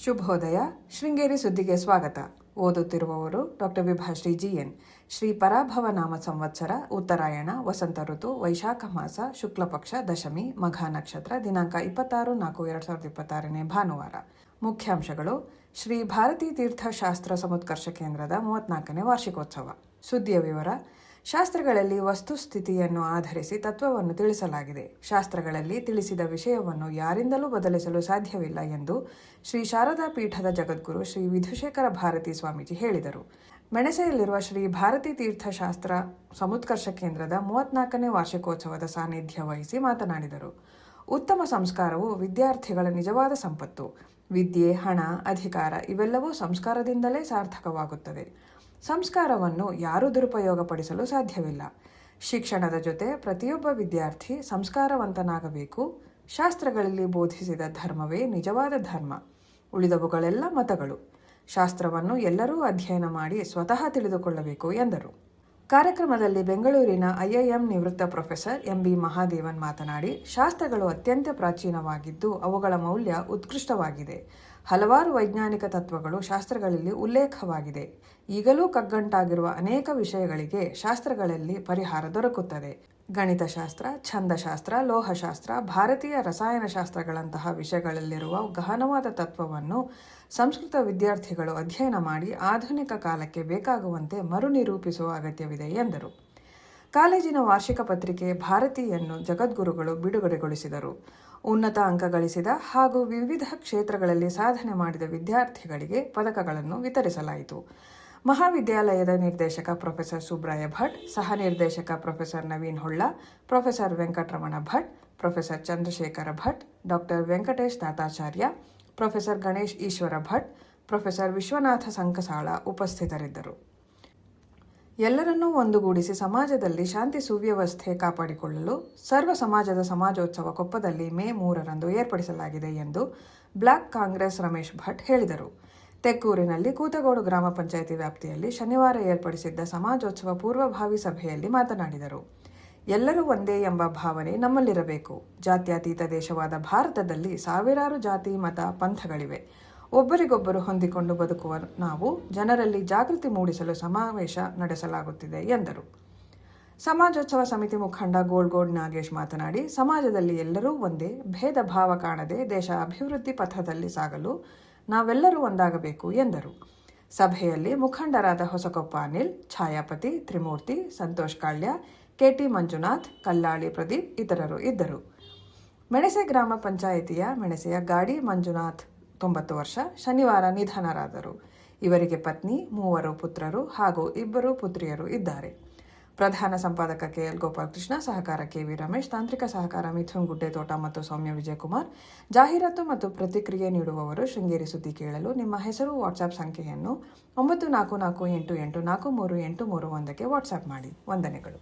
ಶುಭೋದಯ. ಶೃಂಗೇರಿ ಸುದ್ದಿಗೆ ಸ್ವಾಗತ. ಓದುತ್ತಿರುವವರು ಡಾಕ್ಟರ್ ವಿಭಾಶ್ರೀ GN. ಶ್ರೀ ಪರಾಭವ ನಾಮ ಸಂವತ್ಸರ, ಉತ್ತರಾಯಣ, ವಸಂತ ಋತು, ವೈಶಾಖ ಮಾಸ, ಶುಕ್ಲ ಪಕ್ಷ, ದಶಮಿ, ಮಘ ನಕ್ಷತ್ರ, ದಿನಾಂಕ 26/4/2026 ಭಾನುವಾರ. ಮುಖ್ಯಾಂಶಗಳು: ಶ್ರೀ ಭಾರತೀ ತೀರ್ಥಶಾಸ್ತ್ರ ಸಮುತ್ಕರ್ಷ ಕೇಂದ್ರದ 34ನೇ ವಾರ್ಷಿಕೋತ್ಸವ. ಸುದ್ದಿಯ ವಿವರ: ಶಾಸ್ತ್ರಗಳಲ್ಲಿ ವಸ್ತುಸ್ಥಿತಿಯನ್ನು ಆಧರಿಸಿ ತತ್ವವನ್ನು ತಿಳಿಸಲಾಗಿದೆ. ಶಾಸ್ತ್ರಗಳಲ್ಲಿ ತಿಳಿಸಿದ ವಿಷಯವನ್ನು ಯಾರಿಂದಲೂ ಬದಲಿಸಲು ಸಾಧ್ಯವಿಲ್ಲ ಎಂದು ಶ್ರೀ ಶಾರದಾ ಪೀಠದ ಜಗದ್ಗುರು ಶ್ರೀ ವಿಧುಶೇಖರ ಭಾರತೀ ಸ್ವಾಮೀಜಿ ಹೇಳಿದರು. ಮೆಣಸೆಯಲ್ಲಿರುವ ಶ್ರೀ ಭಾರತೀ ತೀರ್ಥಶಾಸ್ತ್ರ ಸಮುತ್ಕರ್ಷ ಕೇಂದ್ರದ 34ನೇ ವಾರ್ಷಿಕೋತ್ಸವದ ಸಾನ್ನಿಧ್ಯ ವಹಿಸಿ ಮಾತನಾಡಿದರು. ಉತ್ತಮ ಸಂಸ್ಕಾರವು ವಿದ್ಯಾರ್ಥಿಗಳ ನಿಜವಾದ ಸಂಪತ್ತು. ವಿದ್ಯೆ, ಹಣ, ಅಧಿಕಾರ ಇವೆಲ್ಲವೂ ಸಂಸ್ಕಾರದಿಂದಲೇ ಸಾರ್ಥಕವಾಗುತ್ತದೆ. ಸಂಸ್ಕಾರವನ್ನು ಯಾರೂ ದುರುಪಯೋಗಪಡಿಸಲು ಸಾಧ್ಯವಿಲ್ಲ. ಶಿಕ್ಷಣದ ಜೊತೆ ಪ್ರತಿಯೊಬ್ಬ ವಿದ್ಯಾರ್ಥಿ ಸಂಸ್ಕಾರವಂತನಾಗಬೇಕು. ಶಾಸ್ತ್ರಗಳಲ್ಲಿ ಬೋಧಿಸಿದ ಧರ್ಮವೇ ನಿಜವಾದ ಧರ್ಮ. ಉಳಿದವುಗಳೆಲ್ಲ ಮತಗಳು. ಶಾಸ್ತ್ರವನ್ನು ಎಲ್ಲರೂ ಅಧ್ಯಯನ ಮಾಡಿ ಸ್ವತಃ ತಿಳಿದುಕೊಳ್ಳಬೇಕು ಎಂದರು. ಕಾರ್ಯಕ್ರಮದಲ್ಲಿ ಬೆಂಗಳೂರಿನ IIM ನಿವೃತ್ತ ಪ್ರೊಫೆಸರ್ MB ಮಹಾದೇವನ್ ಮಾತನಾಡಿ, ಶಾಸ್ತ್ರಗಳು ಅತ್ಯಂತ ಪ್ರಾಚೀನವಾಗಿದ್ದು ಅವುಗಳ ಮೌಲ್ಯ ಉತ್ಕೃಷ್ಟವಾಗಿದೆ. ಹಲವಾರು ವೈಜ್ಞಾನಿಕ ತತ್ವಗಳು ಶಾಸ್ತ್ರಗಳಲ್ಲಿ ಉಲ್ಲೇಖವಾಗಿದೆ. ಈಗಲೂ ಕಗ್ಗಂಟಾಗಿರುವ ಅನೇಕ ವಿಷಯಗಳಿಗೆ ಶಾಸ್ತ್ರಗಳಲ್ಲಿ ಪರಿಹಾರ ದೊರಕುತ್ತದೆ. ಗಣಿತಶಾಸ್ತ್ರ, ಛಂದಶಾಸ್ತ್ರ, ಲೋಹಶಾಸ್ತ್ರ, ಭಾರತೀಯ ರಸಾಯನಶಾಸ್ತ್ರಗಳಂತಹ ವಿಷಯಗಳಲ್ಲಿರುವ ಗಹನವಾದ ತತ್ವವನ್ನು ಸಂಸ್ಕೃತ ವಿದ್ಯಾರ್ಥಿಗಳು ಅಧ್ಯಯನ ಮಾಡಿ ಆಧುನಿಕ ಕಾಲಕ್ಕೆ ಬೇಕಾಗುವಂತೆ ಮರುನಿರೂಪಿಸುವ ಅಗತ್ಯವಿದೆ ಎಂದರು. ಕಾಲೇಜಿನ ವಾರ್ಷಿಕ ಪತ್ರಿಕೆ ಭಾರತೀಯನ್ನು ಜಗದ್ಗುರುಗಳು ಬಿಡುಗಡೆಗೊಳಿಸಿದರು. ಉನ್ನತ ಅಂಕ ಗಳಿಸಿದ ಹಾಗೂ ವಿವಿಧ ಕ್ಷೇತ್ರಗಳಲ್ಲಿ ಸಾಧನೆ ಮಾಡಿದ ವಿದ್ಯಾರ್ಥಿಗಳಿಗೆ ಪದಕಗಳನ್ನು ವಿತರಿಸಲಾಯಿತು. ಮಹಾವಿದ್ಯಾಲಯದ ನಿರ್ದೇಶಕ ಪ್ರೊಫೆಸರ್ ಸುಬ್ರಾಯ ಭಟ್, ಸಹ ನಿರ್ದೇಶಕ professor Naveen Holla, professor Venkataramana Bhat, professor Chandrashekhara Bhat, doctor Venkatesh Tatacharya, professor Ganesh Eshwara Bhat, professor Vishwanatha Sankasala ಉಪಸ್ಥಿತರಿದ್ದರು. ಎಲ್ಲರನ್ನೂ ಒಂದುಗೂಡಿಸಿ ಸಮಾಜದಲ್ಲಿ ಶಾಂತಿ ಸುವ್ಯವಸ್ಥೆ ಕಾಪಾಡಿಕೊಳ್ಳಲು ಸರ್ವ ಸಮಾಜದ ಸಮಾಜೋತ್ಸವ ಕೊಪ್ಪದಲ್ಲಿ ಮೇ 3ರಂದು ಏರ್ಪಡಿಸಲಾಗಿದೆ ಎಂದು ಬ್ಲಾಕ್ ಕಾಂಗ್ರೆಸ್ ರಮೇಶ್ ಭಟ್ ಹೇಳಿದರು. ತೆಕ್ಕೂರಿನಲ್ಲಿ ಕೂತಗೋಡು ಗ್ರಾಮ ಪಂಚಾಯಿತಿ ವ್ಯಾಪ್ತಿಯಲ್ಲಿ ಶನಿವಾರ ಏರ್ಪಡಿಸಿದ್ದ ಸಮಾಜೋತ್ಸವ ಪೂರ್ವಭಾವಿ ಸಭೆಯಲ್ಲಿ ಮಾತನಾಡಿದರು. ಎಲ್ಲರೂ ಒಂದೇ ಎಂಬ ಭಾವನೆ ನಮ್ಮಲ್ಲಿರಬೇಕು. ಜಾತ್ಯತೀತ ದೇಶವಾದ ಭಾರತದಲ್ಲಿ ಸಾವಿರಾರು ಜಾತಿ, ಮತ, ಪಂಥಗಳಿವೆ. ಒಬ್ಬರಿಗೊಬ್ಬರು ಹೊಂದಿಕೊಂಡು ಬದುಕುವ ನಾವು ಜನರಲ್ಲಿ ಜಾಗೃತಿ ಮೂಡಿಸಲು ಸಮಾವೇಶ ನಡೆಸಲಾಗುತ್ತಿದೆ ಎಂದರು. ಸಮಾಜೋತ್ಸವ ಸಮಿತಿ ಮುಖಂಡ ಗೋಳ್ಗೋಡ್ ನಾಗೇಶ್ ಮಾತನಾಡಿ, ಸಮಾಜದಲ್ಲಿ ಎಲ್ಲರೂ ಒಂದೇ, ಭೇದ ಭಾವ ಕಾಣದೆ ದೇಶ ಅಭಿವೃದ್ಧಿ ಪಥದಲ್ಲಿ ಸಾಗಲು ನಾವೆಲ್ಲರೂ ಒಂದಾಗಬೇಕು ಎಂದರು. ಸಭೆಯಲ್ಲಿ ಮುಖಂಡರಾದ ಹೊಸಕೊಪ್ಪ ಅನಿಲ್, ಛಾಯಾಪತಿ, ತ್ರಿಮೂರ್ತಿ, ಸಂತೋಷ್ ಕಾಳ್ಯ, KT ಮಂಜುನಾಥ್, ಕಲ್ಲಾಳಿ ಪ್ರದೀಪ್ ಇತರರು ಇದ್ದರು. ಮೆಣಸೆ ಗ್ರಾಮ ಪಂಚಾಯಿತಿಯ ಮೆಣಸೆಯ ಗಾಡಿ ಮಂಜುನಾಥ್ 90 ವರ್ಷ ಶನಿವಾರ ನಿಧನರಾದರು. ಇವರಿಗೆ ಪತ್ನಿ, 3 ಪುತ್ರರು ಹಾಗೂ 2 ಪುತ್ರಿಯರು ಇದ್ದಾರೆ. ಪ್ರಧಾನ ಸಂಪಾದಕ KL ಗೋಪಾಲಕೃಷ್ಣ, ಸಹಕಾರ KV ರಮೇಶ್, ತಾಂತ್ರಿಕ ಸಹಕಾರ ಮಿಥುನ್ ಗುಡ್ಡೆತೋಟ ಮತ್ತು ಸೌಮ್ಯ ವಿಜಯಕುಮಾರ್. ಜಾಹೀರಾತು ಮತ್ತು ಪ್ರತಿಕ್ರಿಯೆ ನೀಡುವವರು ಶೃಂಗೇರಿ ಸುದ್ದಿ ಕೇಳಲು ನಿಮ್ಮ ಹೆಸರು, ವಾಟ್ಸ್ಆಪ್ ಸಂಖ್ಯೆಯನ್ನು 9448843831ಕ್ಕೆ ವಾಟ್ಸ್ಆಪ್ ಮಾಡಿ. ವಂದನೆಗಳು.